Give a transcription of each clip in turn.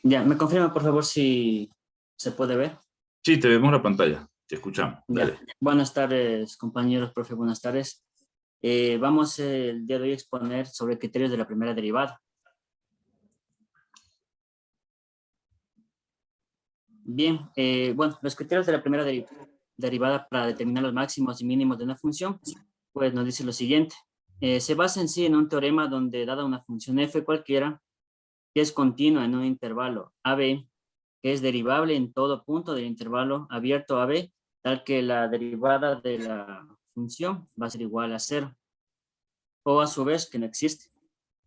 Ya, me confirma por favor si se puede ver. Sí, te vemos la pantalla. Te escuchamos. Ya. Dale. Buenas tardes, compañeros, profe, buenas tardes. Vamos el día de hoy a exponer sobre criterios de la primera derivada. Bien, bueno, los criterios de la primera derivada para determinar los máximos y mínimos de una función, pues nos dice lo siguiente. Se basa en sí en un teorema donde dada una función f cualquiera, que es continua en un intervalo AB, que es derivable en todo punto del intervalo abierto AB, tal que la derivada de la función va a ser igual a cero, o a su vez que no existe.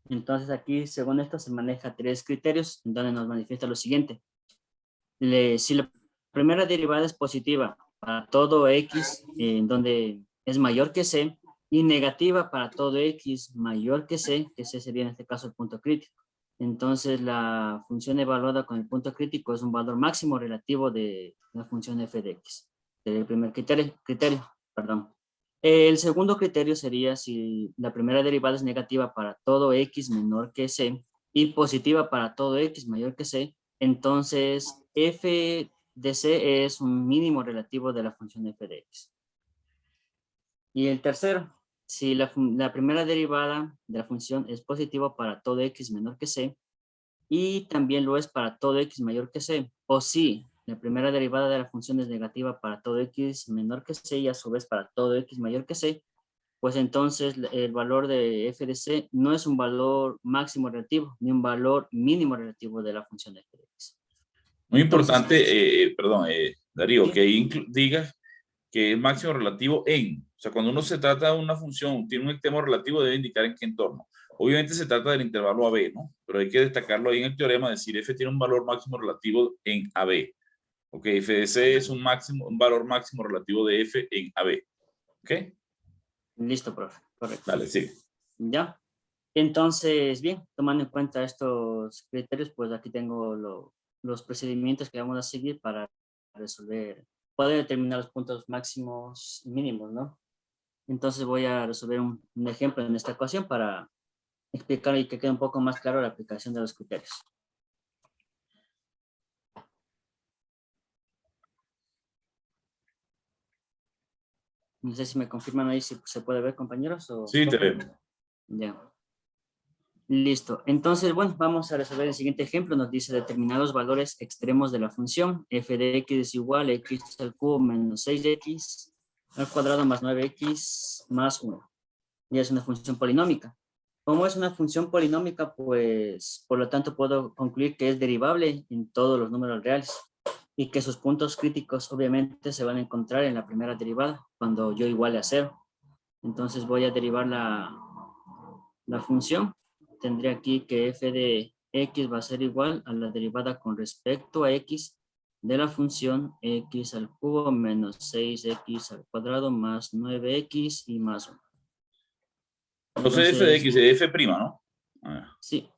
Entonces aquí, según esto, se maneja tres criterios, en donde nos manifiesta lo siguiente. Si la primera derivada es positiva para todo x, en donde es mayor que c, y negativa para todo x mayor que c sería en este caso el punto crítico. Entonces la función evaluada con el punto crítico es un valor máximo relativo de la función f de x. El primer criterio, perdón. El segundo criterio sería si la primera derivada es negativa para todo x menor que c y positiva para todo x mayor que c, entonces f de c es un mínimo relativo de la función f de x. Y el tercero, si la primera derivada de la función es positiva para todo x menor que c y también lo es para todo x mayor que c, o si la primera derivada de la función es negativa para todo x menor que c y a su vez para todo x mayor que c, pues entonces el valor de f de c no es un valor máximo relativo, ni un valor mínimo relativo de la función de f de x. Muy Entonces, importante, perdón, Darío, sí, que digas que es máximo relativo en. O sea, cuando uno se trata de una función, tiene un extremo relativo, debe indicar en qué entorno. Obviamente se trata del intervalo AB, ¿no? Pero hay que destacarlo ahí en el teorema, decir f tiene un valor máximo relativo en AB. Ok, f de c es un valor máximo relativo de f en AB. Ok, listo, profe, correcto. dale, sí. ¿Ya? Entonces, bien, tomando en cuenta estos criterios, pues aquí tengo los procedimientos que vamos a seguir para resolver, poder determinar los puntos máximos y mínimos, ¿no? Entonces voy a resolver un ejemplo en esta ecuación para explicar y que quede un poco más claro la aplicación de los criterios. No sé si me confirman ahí si se puede ver, compañeros, o Sí, te profe. vemos. Ya. Listo. Entonces, bueno, vamos a resolver el siguiente ejemplo. Nos dice determinados valores extremos de la función f de x es igual a x al cubo menos 6x al cuadrado más 9x más 1. Y es una función polinómica. Como es una función polinómica, pues, por lo tanto, puedo concluir que es derivable en todos los números reales y que sus puntos críticos, obviamente, se van a encontrar en la primera derivada, cuando yo iguale a 0. Entonces voy a derivar la función. Tendré aquí que f de x va a ser igual a la derivada con respecto a x de la función x al cubo menos 6x al cuadrado más 9x y más 1. Entonces f de Entonces, x es f prima, ¿no? Ah, sí,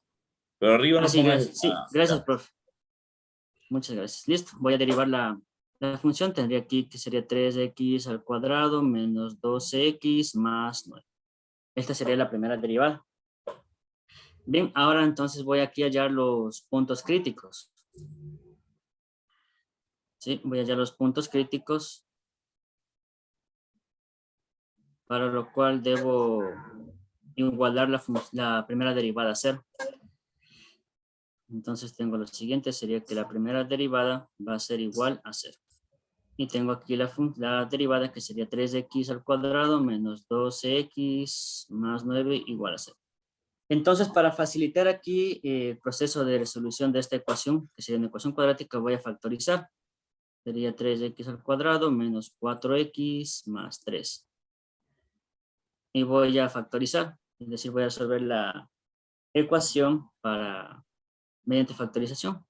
pero arriba no así, pongas. gracias. Sí, gracias, Ya. profe. Muchas gracias. Listo, voy a derivar la función. Tendría aquí que sería 3x al cuadrado menos 12x más 9. Esta sería la primera derivada. Bien, ahora entonces voy aquí a hallar los puntos críticos. Sí, voy a hallar los puntos críticos, para lo cual debo igualar la primera derivada a 0. Entonces tengo lo siguiente, sería que la primera derivada va a ser igual a 0. Y tengo aquí la derivada que sería 3x al cuadrado menos 12x más 9 igual a 0. Entonces, para facilitar aquí el proceso de resolución de esta ecuación, que sería una ecuación cuadrática, voy a factorizar. Sería 3x al cuadrado menos 4x más 3. Y voy a factorizar, es decir, voy a resolver la ecuación mediante factorización.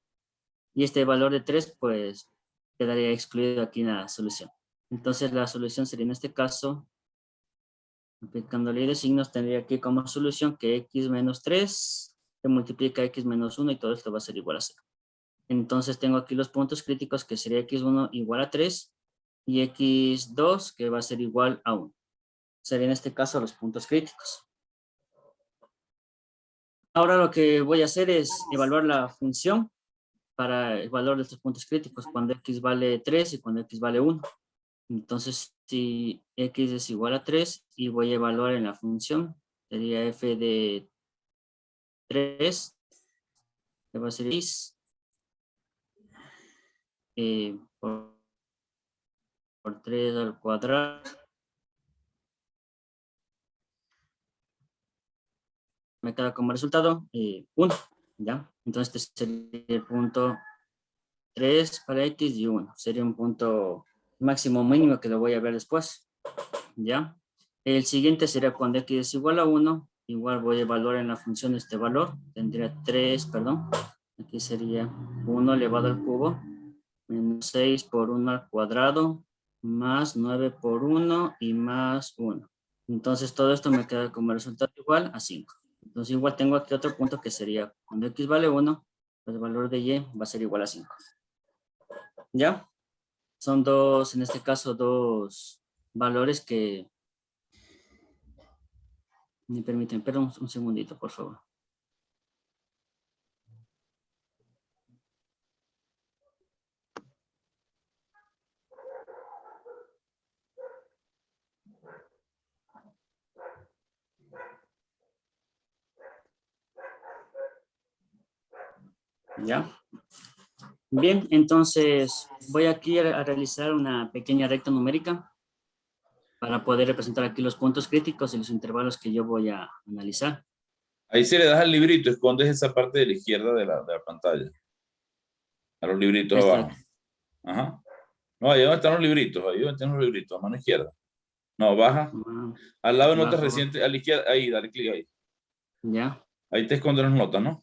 Y este valor de 3, pues, quedaría excluido aquí en la solución. Entonces, la solución sería en este caso, aplicando ley de signos, tendría aquí como solución que x menos 3 se multiplica x menos 1 y todo esto va a ser igual a 0. Entonces, tengo aquí los puntos críticos que sería x1 igual a 3 y x2 que va a ser igual a 1. Sería en este caso los puntos críticos. Ahora lo que voy a hacer es evaluar la función para el valor de estos puntos críticos, cuando x vale 3 y cuando x vale 1. Entonces, si x es igual a 3 y voy a evaluar en la función, sería f de 3, que va a ser x por 3 al cuadrado. Me queda como resultado 1, ¿ya? Entonces, este sería el punto 3 para x y 1. Sería un punto máximo mínimo que lo voy a ver después, ¿ya? El siguiente sería cuando x es igual a 1. Igual voy a evaluar en la función este valor. Tendría 3, perdón. Aquí sería 1 elevado al cubo. Menos 6 por 1 al cuadrado. Más 9 por 1 y más 1. Entonces todo esto me queda como resultado igual a 5. Entonces igual tengo aquí otro punto que sería cuando x vale 1, pues el valor de y va a ser igual a 5. ¿Ya? Son dos, en este caso, dos valores que me permiten. Pero un segundito, por favor. ¿Ya? Bien, entonces voy aquí a realizar una pequeña recta numérica para poder representar aquí los puntos críticos y los intervalos que yo voy a analizar. Ahí se le das al librito, escondes esa parte de la izquierda de la pantalla. A los libritos abajo. Ajá. No, ahí donde están los libritos, ahí donde están los libritos, a mano izquierda. No, baja. Al lado de notas Bajo. recientes, a la izquierda, ahí, dale clic ahí. Ya. Ahí te esconden las notas, ¿no?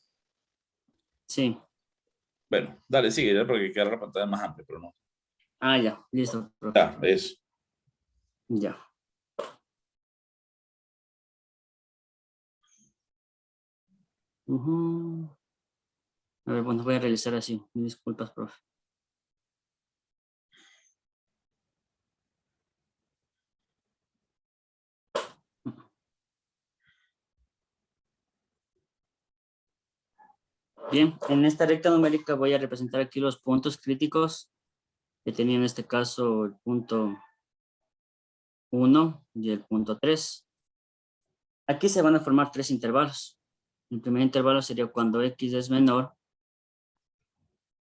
Sí. Bueno, dale, sigue, ya, porque queda la pantalla más amplia, pero no. Ah, ya, listo, profe. Ya, eso. Ya. A ver, bueno, voy a realizar así. Disculpas, profe. Bien, en esta recta numérica voy a representar aquí los puntos críticos que tenía en este caso el punto 1 y el punto 3. Aquí se van a formar tres intervalos. El primer intervalo sería cuando x es menor,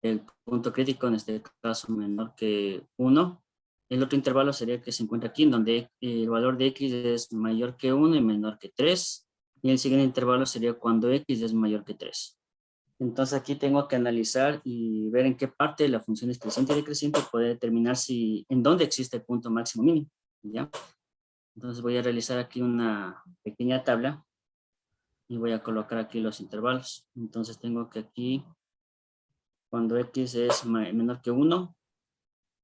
el punto crítico en este caso menor que 1. El otro intervalo sería que se encuentra aquí, en donde el valor de x es mayor que 1 y menor que 3. Y el siguiente intervalo sería cuando x es mayor que 3. Entonces aquí tengo que analizar y ver en qué parte de la función es creciente y decreciente y poder determinar si en dónde existe el punto máximo mínimo. ¿Ya? Entonces voy a realizar aquí una pequeña tabla y voy a colocar aquí los intervalos. Entonces tengo que aquí, cuando x es menor que 1,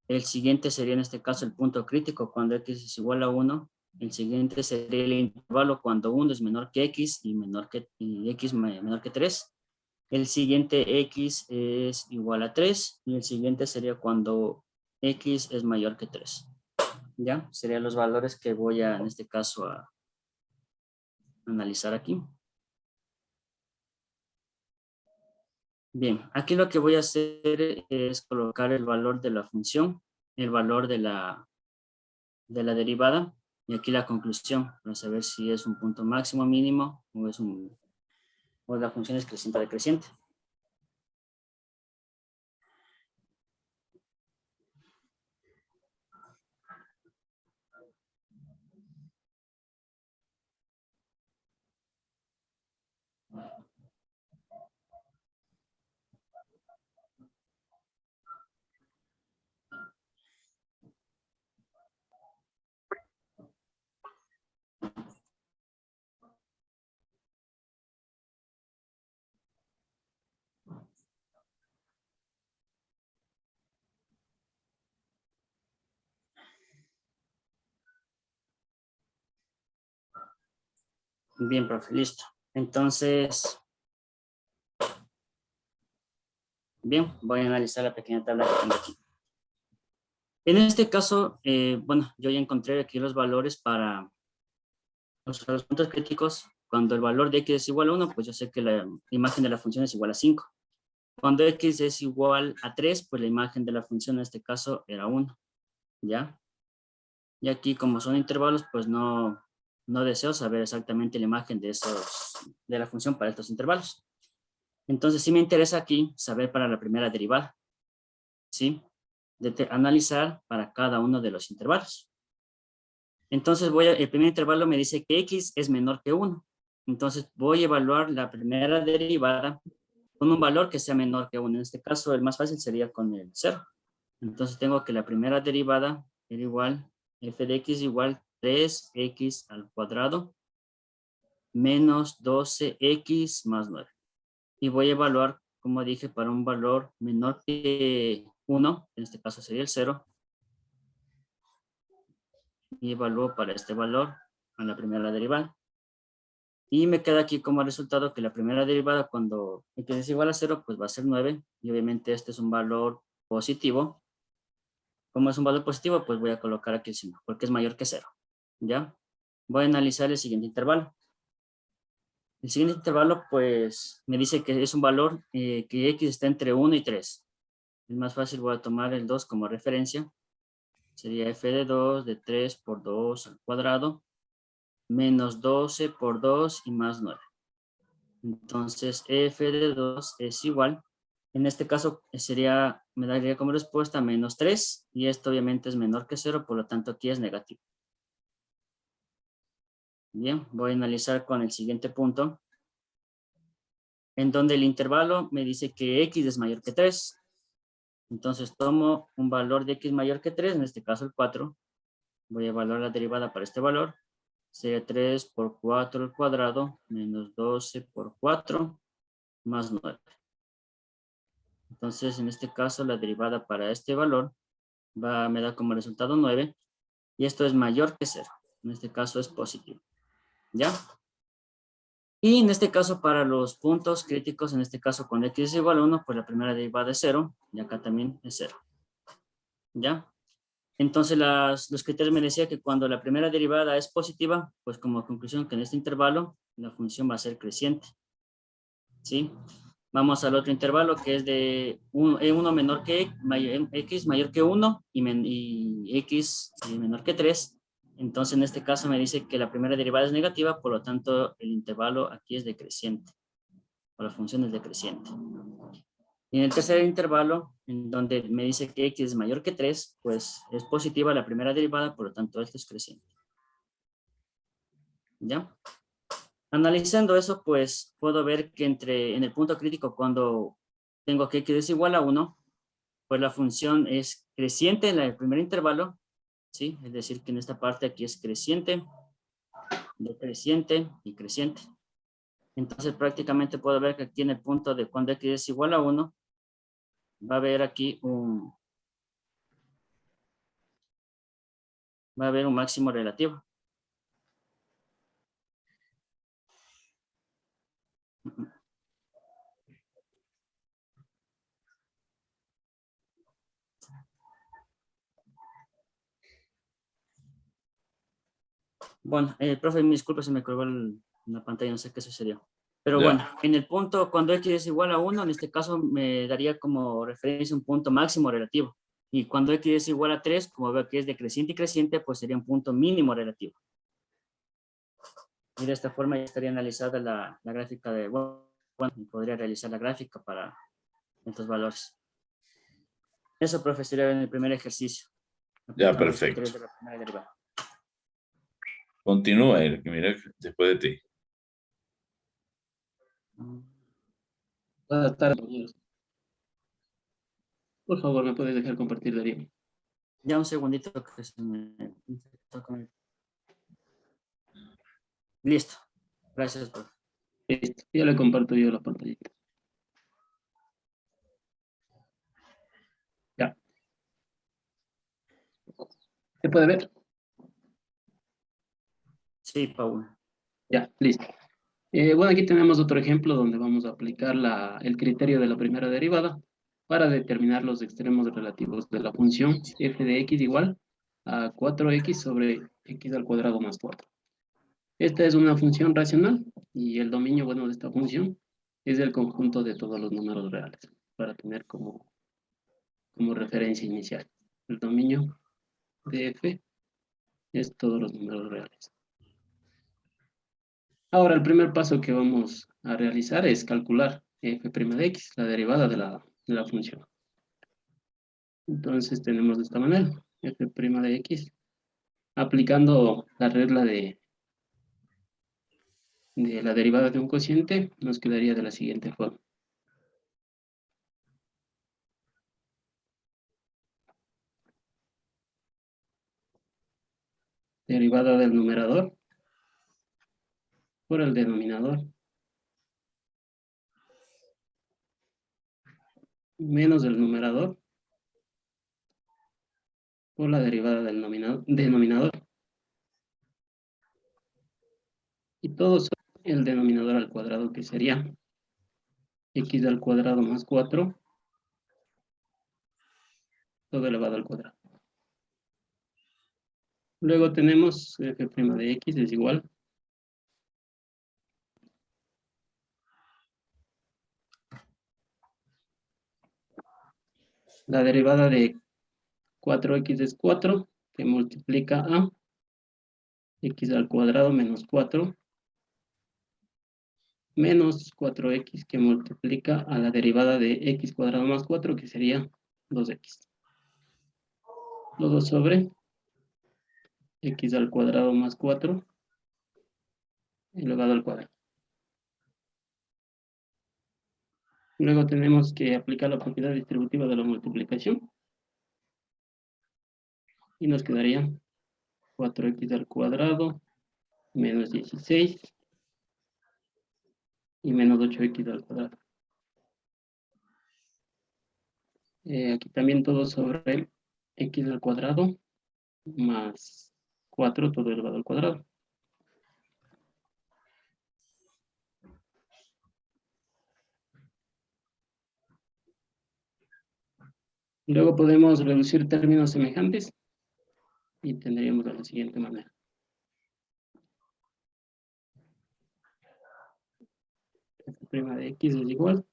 el siguiente sería en este caso el punto crítico cuando x es igual a 1. El siguiente sería el intervalo cuando 1 es menor que x y x menor que 3. El siguiente x es igual a 3 y el siguiente sería cuando x es mayor que 3. ¿Ya? Serían los valores que voy a, en este caso, a analizar aquí. Bien, aquí lo que voy a hacer es colocar el valor de la función, el valor de la derivada y aquí la conclusión para saber si es un punto máximo, mínimo o la función es creciente o decreciente. Bien, profe, listo. Entonces, bien, voy a analizar la pequeña tabla que tengo aquí. En este caso, bueno, yo ya encontré aquí los valores para los puntos críticos. Cuando el valor de x es igual a 1, pues yo sé que la imagen de la función es igual a 5. Cuando x es igual a 3, pues la imagen de la función en este caso era 1, ¿ya? Y aquí como son intervalos, pues no deseo saber exactamente la imagen de la función para estos intervalos. Entonces sí me interesa aquí saber para la primera derivada, ¿sí? Analizar para cada uno de los intervalos. Entonces el primer intervalo me dice que x es menor que 1. Entonces voy a evaluar la primera derivada con un valor que sea menor que 1. En este caso el más fácil sería con el 0. Entonces tengo que la primera derivada era igual, f de x igual 3x al cuadrado menos 12x más 9. Y voy a evaluar, como dije, para un valor menor que 1, en este caso sería el 0. Y evalúo para este valor a la primera derivada. Y me queda aquí como resultado que la primera derivada cuando x es igual a 0, pues va a ser 9. Y obviamente este es un valor positivo. Como es un valor positivo, pues voy a colocar aquí el signo, porque es mayor que 0. ¿Ya? Voy a analizar el siguiente intervalo. El siguiente intervalo, pues, me dice que es un valor que x está entre 1 y 3. Es más fácil, voy a tomar el 2 como referencia. Sería f de 2 de 3 por 2 al cuadrado, menos 12 por 2 y más 9. Entonces, f de 2 es igual. En este caso, me daría como respuesta menos 3, y esto obviamente es menor que 0, por lo tanto aquí es negativo. Bien, voy a analizar con el siguiente punto, en donde el intervalo me dice que x es mayor que 3. Entonces tomo un valor de x mayor que 3, en este caso el 4. Voy a evaluar la derivada para este valor. Sería 3 por 4 al cuadrado, menos 12 por 4, más 9. Entonces, en este caso, la derivada para este valor me da como resultado 9. Y esto es mayor que 0. En este caso es positivo. ¿Ya? Y en este caso, para los puntos críticos, en este caso, cuando x es igual a 1, pues la primera derivada es 0. Y acá también es 0. ¿Ya? Entonces, los criterios me decían que cuando la primera derivada es positiva, pues como conclusión que en este intervalo la función va a ser creciente. ¿Sí? Vamos al otro intervalo que es de 1 menor que x mayor que 1 y x menor que 3. Entonces, en este caso me dice que la primera derivada es negativa, por lo tanto, el intervalo aquí es decreciente, o la función es decreciente. Y en el tercer intervalo, en donde me dice que x es mayor que 3, pues es positiva la primera derivada, por lo tanto, esto es creciente. ¿Ya? Analizando eso, pues puedo ver que en el punto crítico, cuando tengo que x es igual a 1, pues la función es creciente en el primer intervalo, ¿sí? Es decir, que en esta parte aquí es creciente, decreciente y creciente. Entonces prácticamente puedo ver que aquí en el punto de cuando x es igual a 1, va a haber aquí un máximo relativo. Bueno, profe, me disculpa, se me colgó la pantalla, no sé qué sucedió. Pero Ya. bueno, en el punto, cuando x es igual a 1, en este caso me daría como referencia un punto máximo relativo. Y cuando x es igual a 3, como veo que es decreciente y creciente, pues sería un punto mínimo relativo. Y de esta forma ya estaría analizada la gráfica de, bueno, y podría realizar la gráfica para estos valores. Eso, profe, sería en el primer ejercicio. Ya, Aplicando los perfecto. criterios de la primera derivada. Continúa, Eric, mira, después de ti. Buenas tardes, compañeros. Por favor, ¿me puedes dejar compartir, Darío? Ya un segundito que se me... Listo. Gracias, profe. Listo, ya le comparto yo la pantallita. Ya. ¿Se puede ver? Sí, Paul. Ya, listo. Bueno, aquí tenemos otro ejemplo donde vamos a aplicar el criterio de la primera derivada para determinar los extremos relativos de la función f de x igual a 4x sobre x al cuadrado más 4. Esta es una función racional y el dominio, bueno, de esta función es el conjunto de todos los números reales. para tener como referencia inicial. El dominio de F es todos los números reales. Ahora, el primer paso que vamos a realizar es calcular f' de x, la derivada de la función. Entonces tenemos de esta manera, f' de x, aplicando la regla de la derivada de un cociente, nos quedaría de la siguiente forma. Derivada del numerador por el denominador menos el numerador por la derivada del denominador. Y todo sobre el denominador al cuadrado, que sería x al cuadrado más 4, todo elevado al cuadrado. Luego tenemos f' de x es igual la derivada de 4x es 4, que multiplica a x al cuadrado menos 4, menos 4x, que multiplica a la derivada de x cuadrado más 4, que sería 2x. Todo sobre x al cuadrado más 4 elevado al cuadrado. Luego tenemos que aplicar la propiedad distributiva de la multiplicación. Y nos quedaría 4x al cuadrado menos 16 y menos 8x al cuadrado. Aquí también todo sobre x al cuadrado más 4 todo elevado al cuadrado. Luego podemos reducir términos semejantes y tendríamos de la siguiente manera. F' de x es igual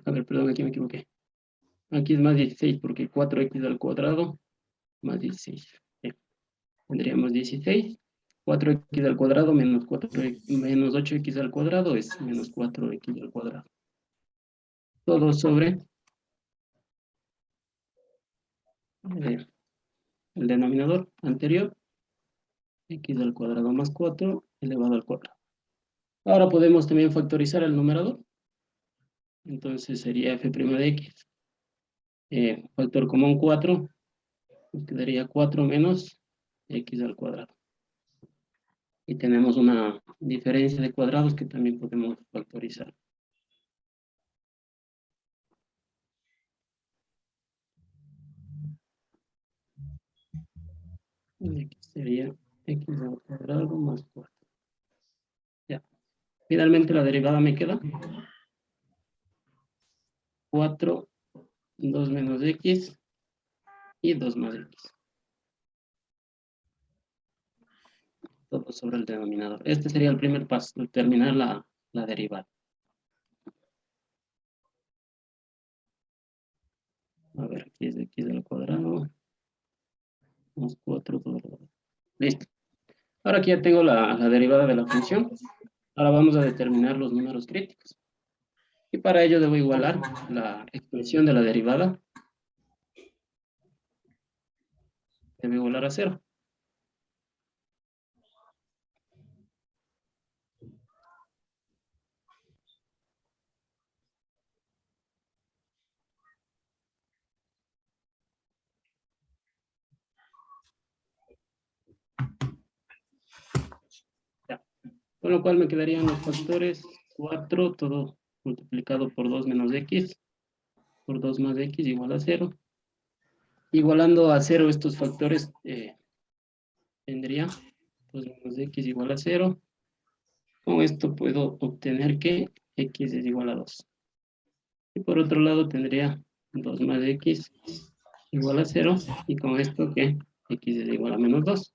a ver, perdón, aquí me equivoqué. Aquí es más 16 porque 4x al cuadrado más 16. Bien. Tendríamos 16. 4x al cuadrado menos 8x al cuadrado es menos 4x al cuadrado. Todo sobre el denominador anterior, x al cuadrado más 4 elevado al cuadrado. Ahora podemos también factorizar el numerador. Entonces sería f' de x. Factor común 4, nos quedaría 4 menos x al cuadrado. Y tenemos una diferencia de cuadrados que también podemos factorizar. Y aquí sería x al cuadrado más 4. Ya. Finalmente la derivada me queda 4, 2 menos x y 2 más x. Todo sobre el denominador. Este sería el primer paso, determinar la derivada. A ver, aquí es x al cuadrado más 4 todo elevado. Listo. Ahora aquí ya tengo la derivada de la función. Ahora vamos a determinar los números críticos. Y para ello debo igualar la expresión de la derivada. Debe igualar a 0. Ya. Con lo cual me quedarían los factores 4, todo multiplicado por 2 menos x, por 2 más x igual a 0. Igualando a 0 estos factores, tendría 2 menos x igual a 0. Con esto puedo obtener que x es igual a 2. Y por otro lado tendría 2 más x igual a 0. Y con esto que x es igual a menos 2.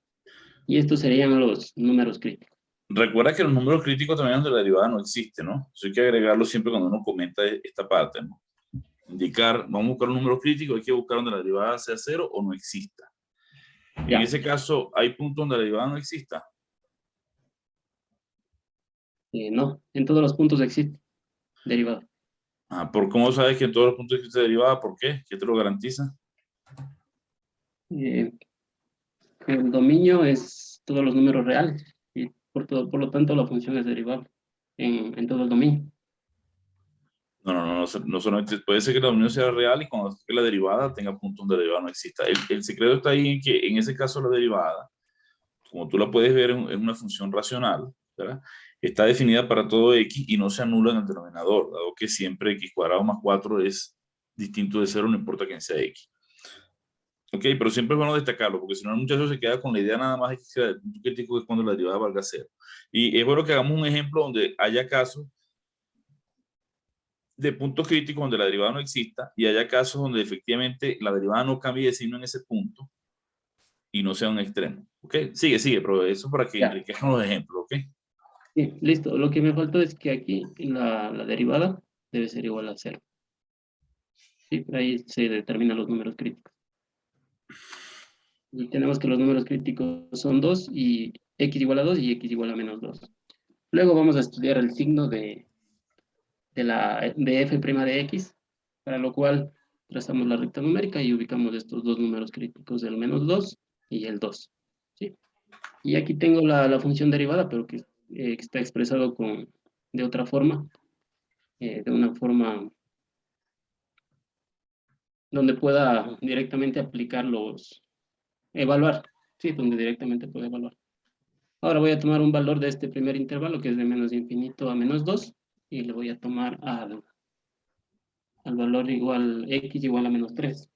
Y estos serían los números críticos. Recuerda que los números críticos también donde la derivada no existe, ¿no? Eso hay que agregarlo siempre cuando uno comenta esta parte, ¿no? Indicar, vamos a buscar un número crítico, hay que buscar donde la derivada sea 0 o no exista. En Ya. ese caso, ¿hay puntos donde la derivada no exista? No, en todos los puntos existe derivada. ¿Por cómo sabes que en todos los puntos existe derivada? ¿Por qué? ¿Qué te lo garantiza? El dominio es todos los números reales y por lo tanto la función es derivable en todo el dominio. No solamente puede ser que la unión sea real y cuando la derivada tenga puntos donde la derivada no exista. El secreto está ahí en que en ese caso la derivada, como tú la puedes ver en una función racional, ¿verdad? Está definida para todo x y no se anula en el denominador, dado que siempre x cuadrado más 4 es distinto de 0, no importa quién sea x. Ok, pero siempre es bueno destacarlo, porque si no el muchacho se queda con la idea nada más de que el punto crítico es cuando la derivada valga 0. Y es bueno que hagamos un ejemplo donde haya casos de puntos críticos donde la derivada no exista y haya casos donde efectivamente la derivada no cambie de signo en ese punto y no sea un extremo. ¿Ok? Sigue, pero eso para que Ya. enriquezcan los ejemplos. ¿Ok? Sí, listo. Lo que me faltó es que aquí la derivada debe ser igual a 0. Sí, ahí se determinan los números críticos. Y tenemos que los números críticos son 2 y x igual a 2 y x igual a menos 2. Luego vamos a estudiar el signo de f' de x, para lo cual trazamos la recta numérica y ubicamos estos dos números críticos, el menos 2 y el 2. ¿Sí? Y aquí tengo la función derivada, pero que está expresado de otra forma, de una forma donde pueda directamente aplicar evaluar, sí, donde directamente pueda evaluar. Ahora voy a tomar un valor de este primer intervalo, que es de menos infinito a menos 2, y le voy a tomar al valor igual, x igual a menos 3.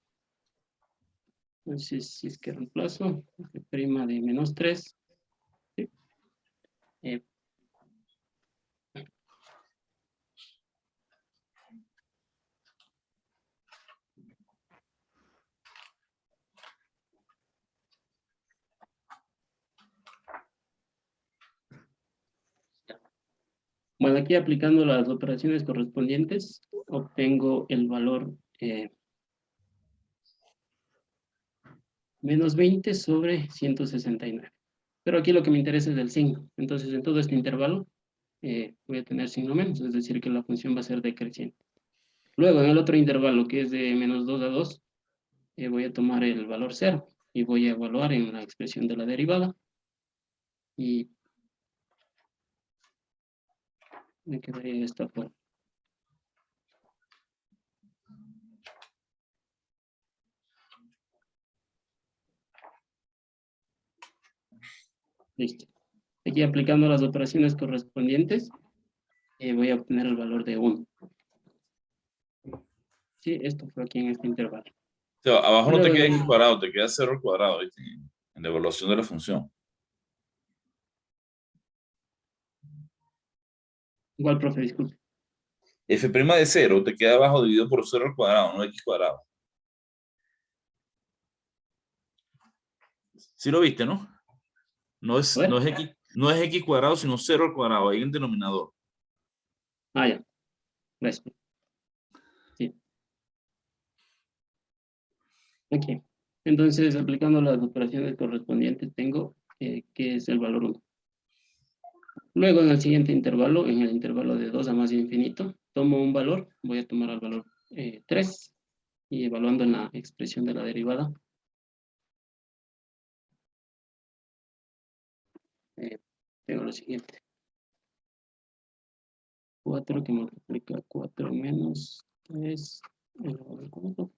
Entonces, si es que reemplazo, f' de menos 3, ¿sí? Bueno, aquí aplicando las operaciones correspondientes, obtengo el valor menos 20 sobre 169. Pero aquí lo que me interesa es el signo. Entonces, en todo este intervalo, voy a tener signo menos, es decir, que la función va a ser decreciente. Luego, en el otro intervalo, que es de menos 2 a 2, voy a tomar el valor 0 y voy a evaluar en la expresión de la derivada. Y me quedaría esta forma. Listo. Aquí aplicando las operaciones correspondientes, voy a obtener el valor de 1. Sí, esto fue aquí en este intervalo. O sea, abajo no te Luego, queda x cuadrado, te queda 0 al cuadrado, ¿viste? En la evaluación de la función. igual, profe, disculpe. F' de 0 te queda abajo dividido por 0 al cuadrado, no x cuadrado. ¿Sí lo viste, no? No es x cuadrado, sino 0 al cuadrado, ahí en el denominador. Ah, ya. Gracias. Sí. Aquí. Entonces, aplicando las operaciones correspondientes, tengo que es el valor 1. Luego, en el siguiente intervalo, en el intervalo de 2 a más infinito, tomo un valor, voy a tomar el valor 3, y evaluando en la expresión de la derivada, tengo lo siguiente. 4 que multiplica 4 menos 3, ¿cuánto?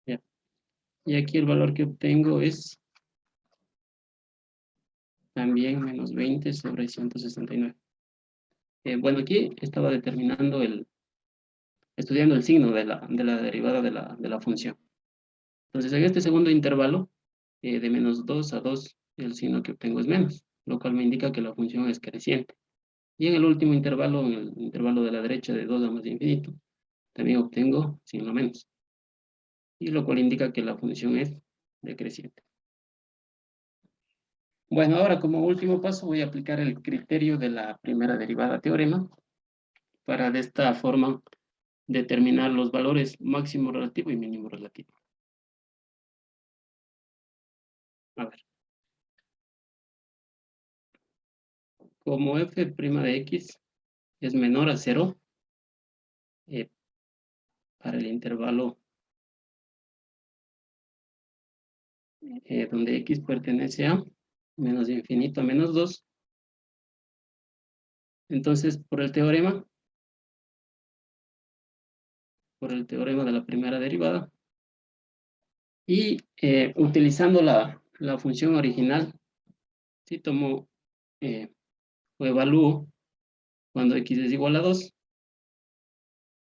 Ya. Y aquí el valor que obtengo es también menos 20 sobre 169. Bueno, aquí estaba estudiando el signo de la derivada de la función. Entonces, en este segundo intervalo, de menos 2 a 2, el signo que obtengo es menos, lo cual me indica que la función es creciente. Y en el último intervalo, en el intervalo de la derecha de 2 a más infinito, también obtengo signo menos. Y lo cual indica que la función es decreciente. Bueno, ahora como último paso voy a aplicar el criterio de la primera derivada teorema para de esta forma determinar los valores máximo relativo y mínimo relativo. A ver. Como f' de x es menor a 0, para el intervalo donde x pertenece a menos infinito a menos 2, entonces por el teorema de la primera derivada, y utilizando la función original, si tomo o evalúo cuando x es igual a 2,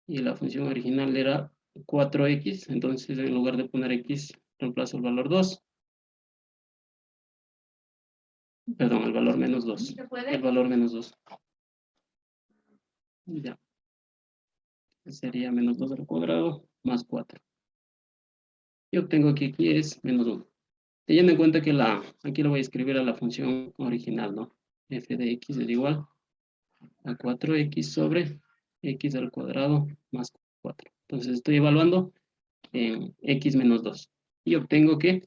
y la función original era 4x, entonces en lugar de poner x, reemplazo el valor 2. Perdón, el valor menos 2. El valor menos 2. Ya. Sería menos 2 al cuadrado más 4. Y obtengo que aquí es menos 1. Teniendo en cuenta que aquí lo voy a escribir a la función original, ¿no? F de x es igual a 4x sobre x al cuadrado más 4. Entonces estoy evaluando en x menos 2. Y obtengo que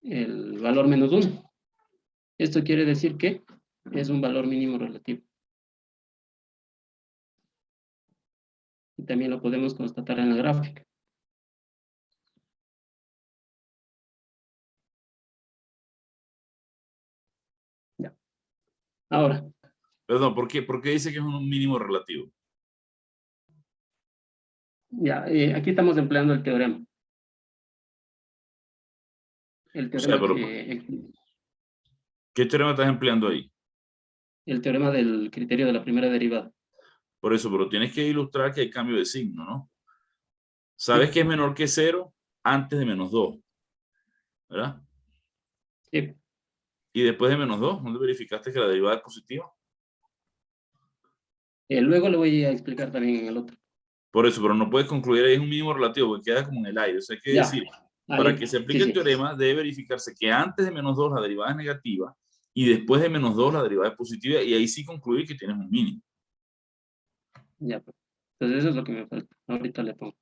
el valor menos 1. Esto quiere decir que es un valor mínimo relativo. Y también lo podemos constatar en la gráfica. Ya. Ahora. Perdón, ¿por qué dice que es un mínimo relativo? Ya, aquí estamos empleando el teorema. El O sea, teorema pero ¿qué teorema estás empleando ahí? el teorema del criterio de la primera derivada. Por eso, pero tienes que ilustrar que hay cambio de signo, ¿no? Sabes Sí. que es menor que 0 antes de menos 2, ¿verdad? Sí. Y después de menos 2, ¿dónde verificaste que la derivada es positiva? Luego le voy a explicar también en el otro. Por eso, pero no puedes concluir ahí es un mínimo relativo, porque queda como en el aire. O sea, hay que Ya. decir, para Ahí. que se aplique Sí, el sí. teorema, debe verificarse que antes de menos 2 la derivada es negativa y después de menos 2 la derivada es positiva, y ahí sí concluir que tienes un mínimo. Ya. Entonces eso es lo que me falta. Ahorita le pongo.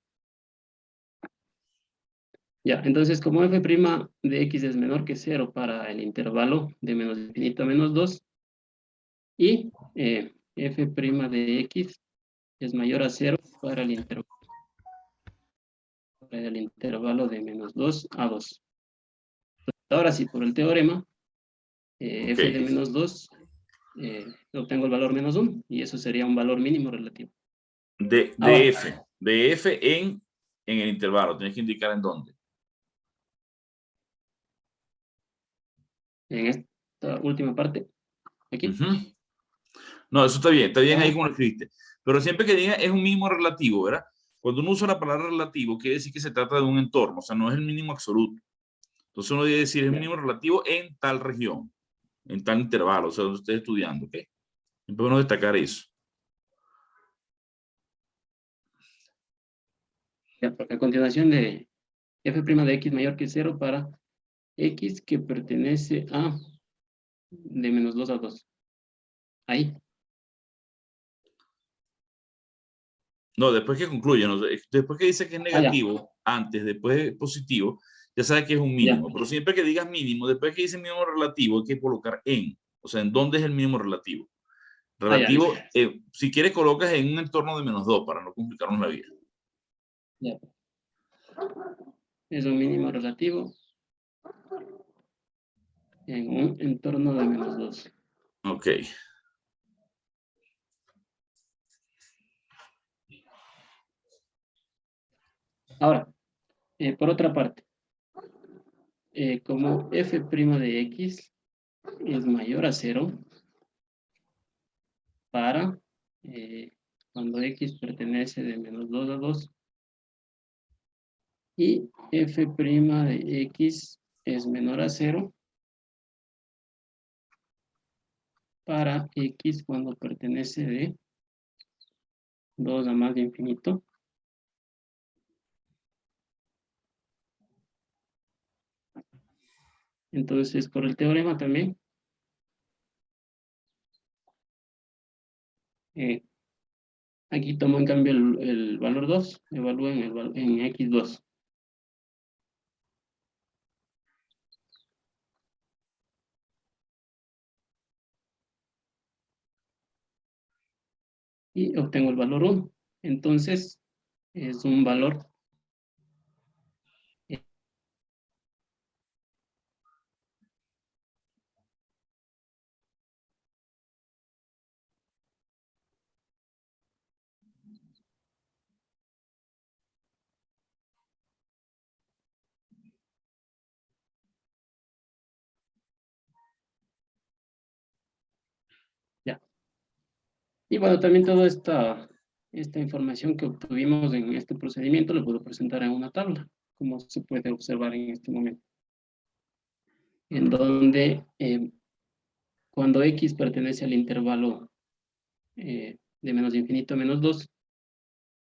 Ya, entonces como f' de x es menor que 0 para el intervalo de menos infinito a menos 2, y f' de x es mayor a 0 para el intervalo de menos 2 a 2. Ahora sí, por el teorema, Ok. f de menos 2, obtengo el valor menos 1, y eso sería un valor mínimo relativo. De Ahora, f en el intervalo. Tienes que indicar en dónde. en esta última parte, aquí. No, eso está bien ahí Ya, como lo escribiste. Pero siempre que diga es un mínimo relativo, ¿verdad? Cuando uno usa la palabra relativo, quiere decir que se trata de un entorno, o sea, no es el mínimo absoluto. Entonces uno debe decir es un ya, mínimo relativo en tal región, en tal intervalo, o sea, donde esté estudiando, ¿ok? Siempre uno destacar eso. ya, porque a continuación de f' de x mayor que 0 para x que pertenece a de menos 2 a 2. Ahí. No, después que concluye, ¿no? Después que dice que es Ah, ya, negativo, antes, después es positivo, ya sabes que es un ya. mínimo. Pero siempre que digas mínimo, después que dice mínimo relativo, hay que colocar en. O sea, ¿en dónde es el mínimo relativo? Ah, ya, Relativo, listo. si quieres, colocas en un entorno de menos 2 para no complicarnos la vida. Ya. Es un mínimo relativo en un entorno de menos 2. Ok. Ahora, por otra parte, como f' de x es mayor a 0 para cuando x pertenece de menos 2 a 2, y f' de x es menor a 0 para x cuando pertenece de 2 a más de infinito. Entonces, por el teorema también, aquí tomo en cambio el valor 2, evalúen en x2. Y obtengo el valor 1. Entonces, es un valor ya. Y bueno, también toda esta información que obtuvimos en este procedimiento lo puedo presentar en una tabla, como se puede observar en este momento, en donde cuando x pertenece al intervalo de menos infinito a menos 2,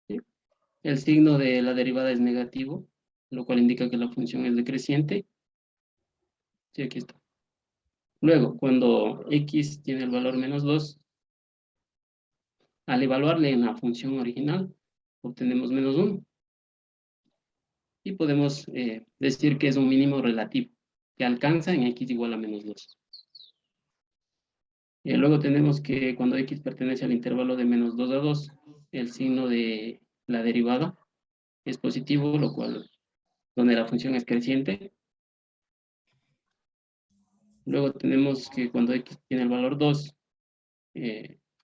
¿sí? El signo de la derivada es negativo, lo cual indica que la función es decreciente. Sí, aquí está. Luego, cuando x tiene el valor menos 2, al evaluarle en la función original, obtenemos menos 1. Y podemos decir que es un mínimo relativo, que alcanza en x igual a menos 2. Luego tenemos que cuando x pertenece al intervalo de menos 2 a 2, el signo de la derivada es positivo, lo cual, donde la función es creciente. Luego tenemos que cuando x tiene el valor 2,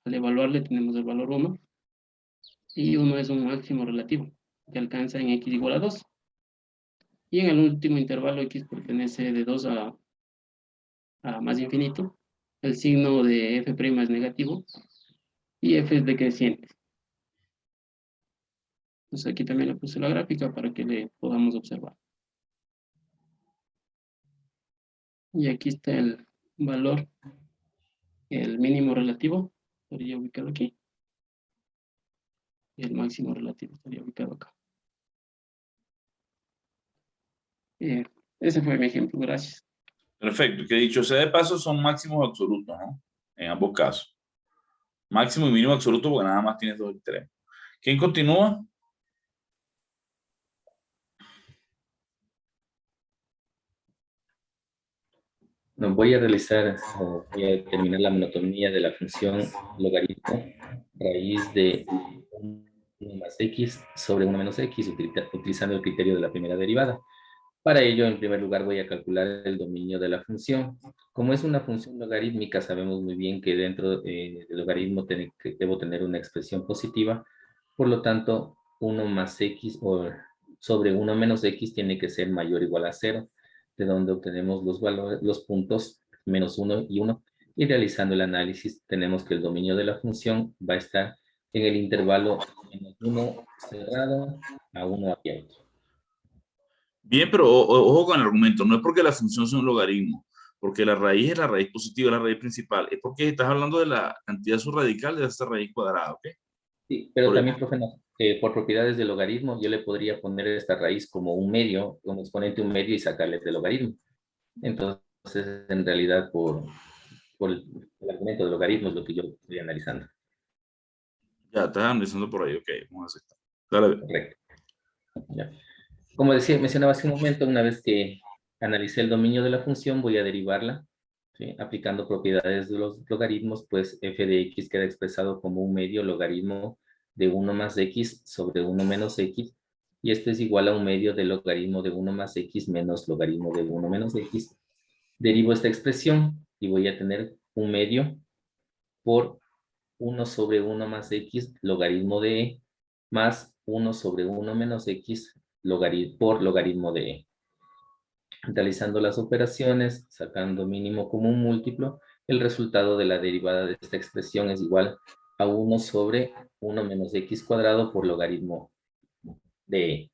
al evaluarle tenemos el valor 1, y 1 es un máximo relativo, que alcanza en x igual a 2. Y en el último intervalo x pertenece de 2 a más infinito, el signo de f' es negativo y f es decreciente. Entonces aquí también le puse la gráfica para que le podamos observar. Y aquí está el valor, el mínimo relativo, estaría ubicado aquí. Y el máximo relativo estaría ubicado acá. Ese fue mi ejemplo, gracias. Perfecto, que dicho sea de paso son máximos absolutos, ¿no? En ambos casos. Máximo y mínimo absoluto porque nada más tienes dos extremos. ¿Quién continúa? No, voy a realizar o voy a determinar la monotomía de la función logaritmo raíz de 1 más x sobre 1 menos x utilizando el criterio de la primera derivada. Para ello, en primer lugar, voy a calcular el dominio de la función. Como es una función logarítmica, sabemos muy bien que dentro del logaritmo debo tener una expresión positiva. Por lo tanto, 1 más x o sobre 1 menos x tiene que ser mayor o igual a 0, de donde obtenemos los valores, los puntos menos 1 y 1. Y realizando el análisis, tenemos que el dominio de la función va a estar en el intervalo menos 1 cerrado a 1 abierto. Bien, pero ojo con el argumento. No es porque la función sea un logaritmo, porque la raíz es la raíz positiva, la raíz principal. Es porque estás hablando de la cantidad subradical de esta raíz cuadrada, ¿ok? Sí, pero también, profe, no, por propiedades del logaritmo, yo le podría poner esta raíz como un medio, como exponente un medio y sacarle del logaritmo. Entonces, en realidad, por el argumento del logaritmo es lo que yo estoy analizando. Ya, estás analizando por ahí, ok, vamos a aceptar. Dale. Correcto. Ya. Como decía, mencionaba hace un momento, una vez que analicé el dominio de la función, voy a derivarla, ¿sí? Aplicando propiedades de los logaritmos, pues f de x queda expresado como un medio logaritmo de 1 más x sobre 1 menos x, y esto es igual a un medio del logaritmo de 1 más x menos logaritmo de 1 menos x. Derivo esta expresión y voy a tener un medio por 1 sobre 1 más x logaritmo de e más 1 sobre 1 menos x por logaritmo de e. Realizando las operaciones, sacando mínimo común múltiplo, el resultado de la derivada de esta expresión es igual a 1 sobre 1 menos x cuadrado por logaritmo de e.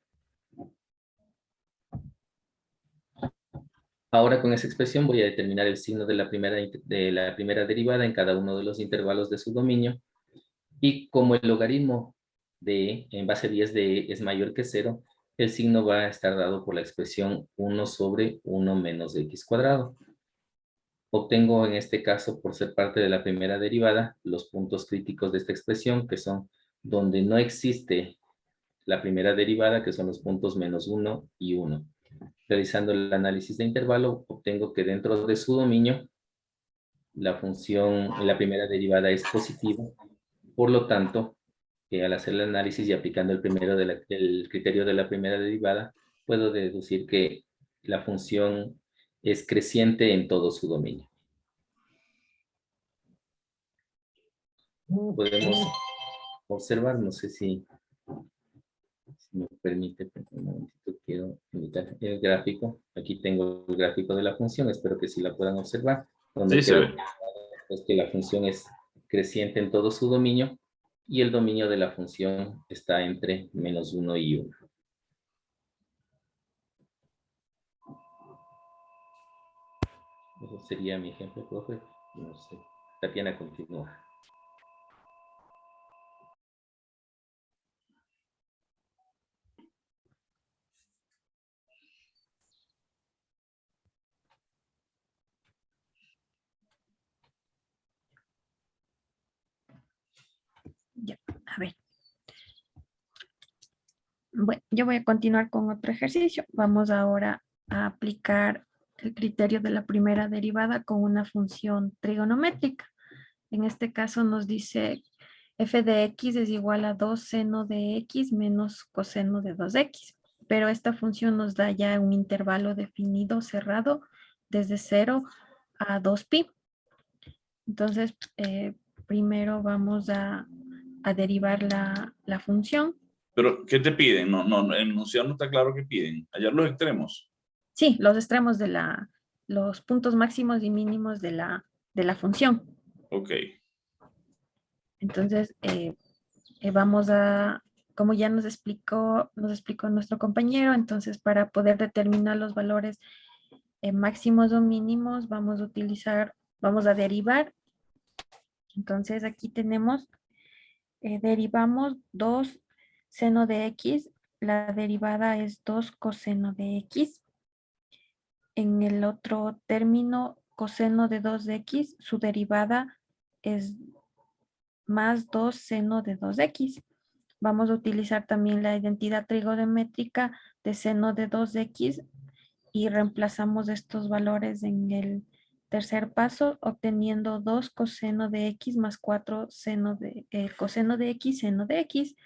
Ahora con esa expresión voy a determinar el signo de la primera derivada en cada uno de los intervalos de su dominio. Y como el logaritmo en base 10 de E es mayor que 0, el signo va a estar dado por la expresión 1 sobre 1 menos x cuadrado. Obtengo en este caso, por ser parte de la primera derivada, los puntos críticos de esta expresión, que son donde no existe la primera derivada, que son los puntos menos 1 y 1. Realizando el análisis de intervalo, obtengo que dentro de su dominio, la la primera derivada es positiva. Por lo tanto, al hacer el análisis y aplicando el criterio de la primera derivada, puedo deducir que la función es creciente en todo su dominio. Podemos observar, no sé si me permite, un momentito, quiero indicar el gráfico. Aquí tengo el gráfico de la función, espero que sí la puedan observar, donde Sí, se ve. pues que la función es creciente en todo su dominio y el dominio de la función está entre menos 1 y 1. Ese sería mi ejemplo, profe. No sé. Tatiana continúa. Ya, a ver. Bueno, yo voy a continuar con otro ejercicio. Vamos ahora a aplicar el criterio de la primera derivada con una función trigonométrica. En este caso nos dice f de x es igual a 2 seno de x menos coseno de 2x. Pero esta función nos da ya un intervalo definido, cerrado, desde 0 a 2pi. Entonces, primero vamos a derivar la función. Pero, ¿qué te piden? No, el enunciado no está claro qué piden. Hallar los extremos. Sí, los extremos de los puntos máximos y mínimos de la función. Ok. Entonces, vamos a, como ya nos explicó nuestro compañero, entonces para poder determinar los valores máximos o mínimos, vamos a derivar. Entonces, aquí tenemos, derivamos 2 seno de x, la derivada es 2 coseno de x. En el otro término, coseno de 2x, su derivada es más 2 seno de 2x. Vamos a utilizar también la identidad trigonométrica de seno de 2x y reemplazamos estos valores en el tercer paso, obteniendo 2 coseno de x más 4 coseno de x, seno de x.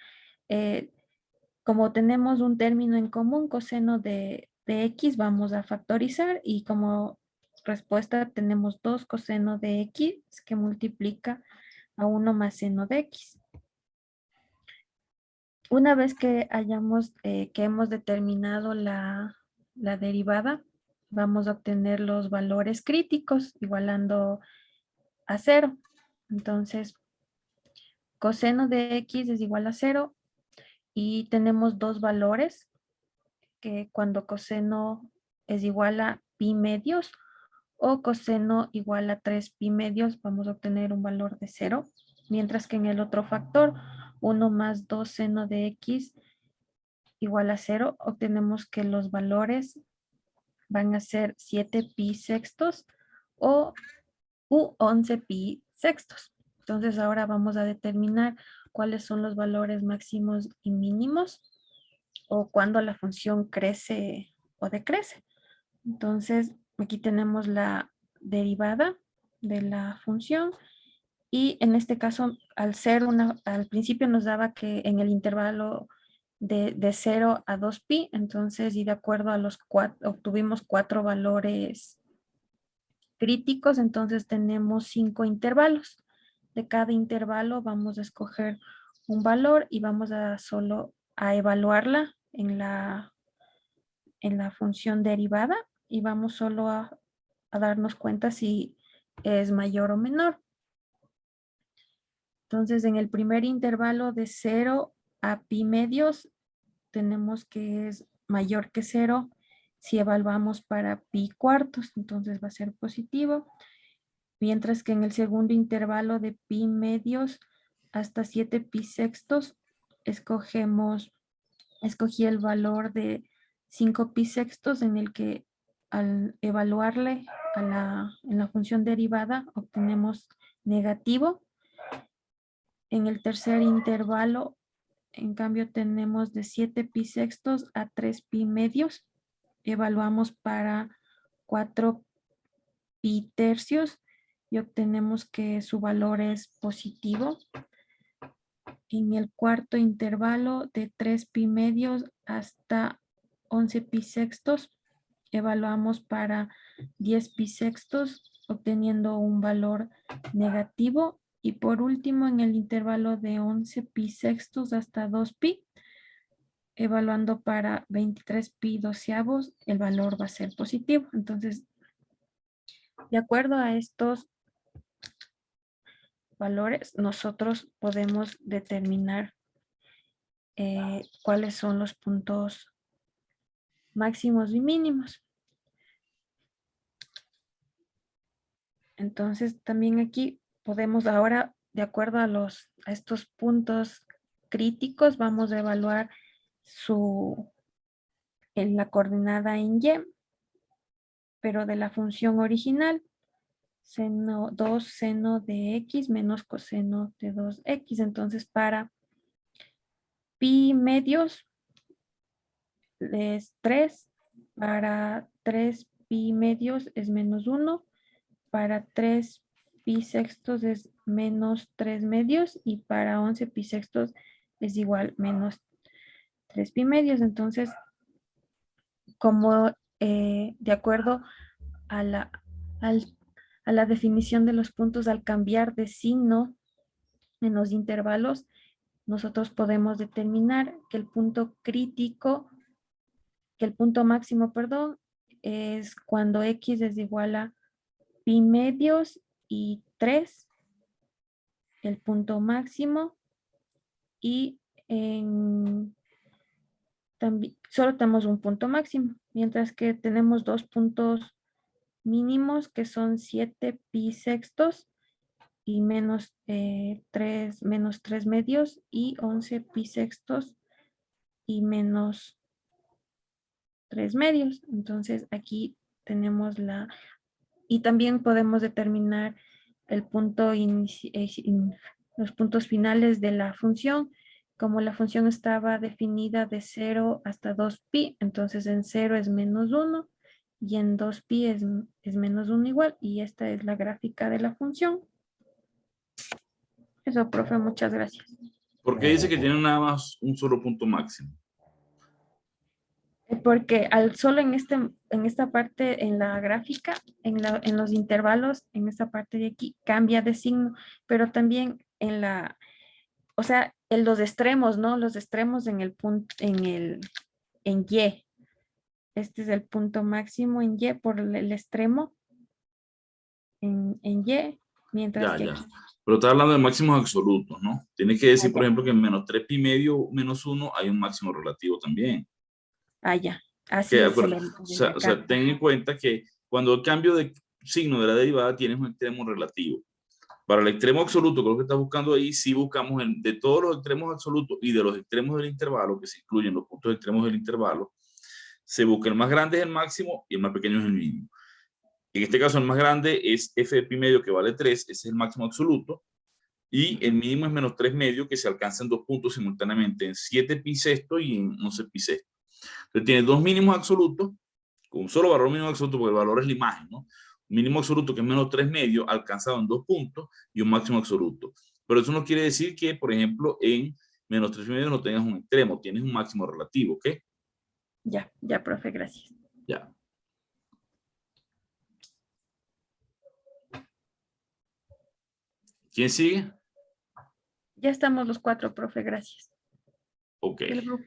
Como tenemos un término en común, coseno de x, vamos a factorizar y como respuesta tenemos 2 coseno de x que multiplica a 1 más seno de x. Una vez que hemos determinado la derivada, vamos a obtener los valores críticos igualando a 0. Entonces, coseno de x es igual a 0 y tenemos dos valores que cuando coseno es igual a pi medios o coseno igual a 3 pi medios, vamos a obtener un valor de 0, mientras que en el otro factor, 1 más 2 seno de x igual a 0, obtenemos que los valores van a ser 7 pi sextos o 11 pi sextos. Entonces ahora vamos a determinar cuáles son los valores máximos y mínimos o cuando la función crece o decrece. Entonces aquí tenemos la derivada de la función y en este caso al principio nos daba que en el intervalo de 0 a 2pi, entonces y de acuerdo a los obtuvimos 4 valores críticos, entonces tenemos 5 intervalos. De cada intervalo vamos a escoger un valor y vamos a solo a evaluarla en la función derivada y vamos solo a darnos cuenta si es mayor o menor. Entonces, en el primer intervalo de 0 a pi medios, tenemos que es mayor que 0 si evaluamos para pi cuartos, entonces va a ser positivo. Mientras que en el segundo intervalo de pi medios hasta 7 pi sextos, escogí el valor de 5 pi sextos, en el que al evaluarle en la función derivada obtenemos negativo. En el tercer intervalo, en cambio, tenemos de 7 pi sextos a 3 pi medios. Evaluamos para 4 pi tercios y obtenemos que su valor es positivo. En el cuarto intervalo, de 3 pi medios hasta 11 pi sextos, evaluamos para 10 pi sextos, obteniendo un valor negativo. Y por último, en el intervalo de 11 pi sextos hasta 2 pi, evaluando para 23 pi doceavos, el valor va a ser positivo. Entonces, de acuerdo a estos valores, nosotros podemos determinar cuáles son los puntos máximos y mínimos. Entonces, también aquí podemos ahora, de acuerdo a estos puntos críticos, vamos a evaluar en la coordenada en y, pero de la función original, 2 seno de x menos coseno de 2x. Entonces, para pi medios es 3, para 3 pi medios es menos 1, para 3 pi sextos es menos 3 medios y para 11 pi sextos es igual menos 3 pi medios. Entonces, como de acuerdo a la definición de los puntos, al cambiar de signo en los intervalos, nosotros podemos determinar que el punto máximo, perdón, es cuando x es igual a pi medios y 3, el punto máximo, y también solo tenemos un punto máximo, mientras que tenemos dos puntos mínimos que son 7 pi sextos y menos 3 medios, y 11 pi sextos y menos 3 medios. Entonces aquí tenemos y también podemos determinar el punto los puntos finales de la función. Como la función estaba definida de 0 hasta 2 pi, entonces en 0 es menos 1 y en 2 pi es menos 1 igual, y esta es la gráfica de la función. Eso, profe, muchas gracias. ¿Por qué dice que tiene nada más un solo punto máximo? Porque solo en esta parte, en la gráfica, en los intervalos, en esta parte de aquí, cambia de signo, pero también o sea, en los extremos, ¿no? Los extremos en el punto, en Y. Este es el punto máximo en Y por el extremo en Y, mientras que Ya. aquí. Pero está hablando de máximos absolutos, ¿no? Tienes que decir, por Ya. ejemplo, que en menos 3 pi medio menos 1 hay un máximo relativo también. Ya. Que, Así se lo desde o acá. sea, ten en cuenta que cuando el cambio de signo de la derivada tienes un extremo relativo. Para el extremo absoluto, creo que estás buscando ahí, sí buscamos de todos los extremos absolutos y de los extremos del intervalo, que se incluyen los puntos extremos del intervalo, se busca el más grande es el máximo y el más pequeño es el mínimo. En este caso, el más grande es f de pi medio, que vale 3, ese es el máximo absoluto, y el mínimo es menos 3 medio, que se alcanza en dos puntos simultáneamente, en 7 pi sexto y en 11 pi sexto. Entonces tiene dos mínimos absolutos, con un solo valor mínimo absoluto, porque el valor es la imagen, ¿no? Un mínimo absoluto que es menos 3 medio, alcanzado en dos puntos, y un máximo absoluto. Pero eso no quiere decir que, por ejemplo, en menos 3 medio no tengas un extremo, tienes un máximo relativo, ¿ok? Ya, profe, gracias. Ya. ¿Quién sigue? Ya estamos los 4, profe, gracias. Ok. Del grupo.